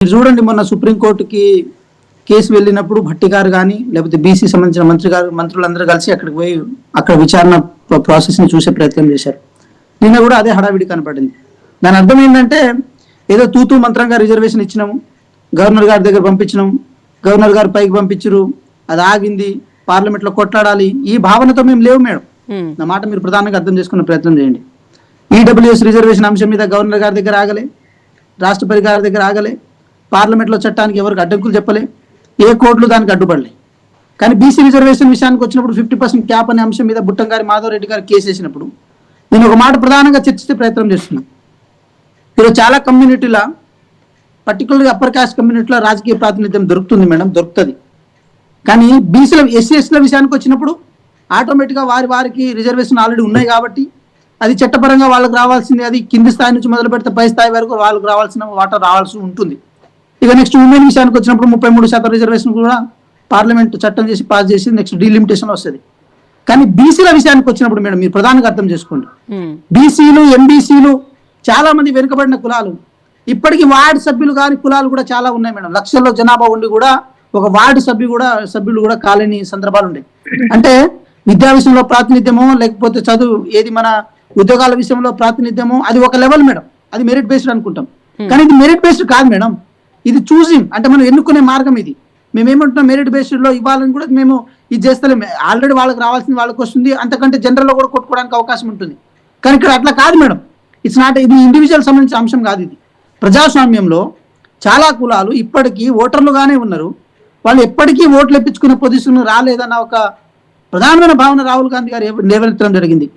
మీరు చూడండి, మొన్న సుప్రీంకోర్టుకి కేసు వెళ్ళినప్పుడు భట్టి గారు కానీ లేకపోతే బీసీ సంబంధించిన మంత్రులందరూ కలిసి అక్కడికి పోయి అక్కడ విచారణ ప్రాసెస్ ని చూసే ప్రయత్నం చేశారు. నిన్న కూడా అదే హడావిడి కనపడింది. దాని అర్థం ఏంటంటే ఏదో తూతూ మంత్రంగా రిజర్వేషన్ ఇచ్చినాము, గవర్నర్ గారి దగ్గర పంపించినాము, గవర్నర్ గారు పైకి పంపించరు, అది ఆగింది, పార్లమెంట్ లో కొట్లాడాలి, ఈ భావనతో మేము లేవు మేడం. నా మాట మీరు ప్రధానంగా అర్థం చేసుకునే ప్రయత్నం చేయండి. ఈడబ్ల్యూఎస్ రిజర్వేషన్ అంశం మీద గవర్నర్ గారి దగ్గర ఆగలే, రాష్ట్రపతి గారి దగ్గర ఆగలే, పార్లమెంట్లో చట్టానికి ఎవరికి అడ్డంకులు చెప్పలే, ఏ కోర్టులు దానికి అడ్డుపడలే. కానీ బీసీ రిజర్వేషన్ విషయానికి వచ్చినప్పుడు 50% క్యాప్ అనే అంశం మీద బుట్టంగారి మాధవరెడ్డి గారు కేసు వేసినప్పుడు నేను ఒక మాట ప్రధానంగా చర్చించే ప్రయత్నం చేస్తున్నాను. ఈరోజు చాలా కమ్యూనిటీల, పర్టికులర్గా అప్పర్ కాస్ట్ కమ్యూనిటీలో రాజకీయ ప్రాతినిధ్యం దొరుకుతుంది మేడం, దొరుకుతుంది. కానీ బీసీల ఎస్సీల విషయానికి వచ్చినప్పుడు ఆటోమేటిక్గా వారికి రిజర్వేషన్ ఆల్రెడీ ఉన్నాయి కాబట్టి అది చట్టపరంగా వాళ్ళకి రావాల్సింది, అది కింది స్థాయి నుంచి మొదలు పెడితే పై స్థాయి వరకు వాళ్ళకి రావాల్సిన వాటా రావాల్సి ఉంటుంది. ఇక నెక్స్ట్ ఉమెన్ విషయానికి వచ్చినప్పుడు 33% రిజర్వేషన్ కూడా పార్లమెంట్ చట్టం చేసి పాస్ చేసి నెక్స్ట్ డీలిమిటేషన్ వస్తుంది. కానీ బీసీల విషయానికి వచ్చినప్పుడు మేడం మీరు ప్రధానంగా అర్థం చేసుకోండి, బీసీలు ఎంబీసీలు చాలా మంది వెనుకబడిన కులాలు, ఇప్పటికీ వార్డు సభ్యులు కాని కులాలు కూడా చాలా ఉన్నాయి మేడం. లక్షల్లో జనాభా ఉండి కూడా ఒక వార్డు సభ్యులు కూడా కాలేని సందర్భాలు ఉన్నాయి. అంటే విద్యా విషయంలో ప్రాతినిధ్యమో లేకపోతే చదువు ఏది మన ఉద్యోగాల విషయంలో ప్రాతినిధ్యమో అది ఒక లెవెల్ మేడం, అది మెరిట్ బేస్డ్ అనుకుంటాం. కానీ ఇది మెరిట్ బేస్డ్ కాదు మేడం, ఇది చూసింగ్, అంటే మనం ఎన్నుకునే మార్గం ఇది. మేమేమంటున్నాం, మెరిట్ బేస్డ్ లో ఇవ్వాలని కూడా మేము ఇది చేస్తలేము. ఆల్రెడీ వాళ్ళకి రావాల్సింది వాళ్ళకి వస్తుంది, అంతకంటే జనరల్లో కూడా కొట్టుకోవడానికి అవకాశం ఉంటుంది. కానీ ఇక్కడ అట్లా కాదు మేడం, ఇట్స్ నాట్, ఇది ఇండివిజువల్ సంబంధించిన అంశం కాదు. ఇది ప్రజాస్వామ్యంలో చాలా కులాలు ఇప్పటికీ ఓటర్లుగానే ఉన్నారు, వాళ్ళు ఎప్పటికీ ఓట్లు ఎప్పించుకునే పొజిషన్ రాలేదన్న ఒక ప్రధానమైన భావన రాహుల్ గాంధీ గారు లేవనెత్తడం జరిగింది.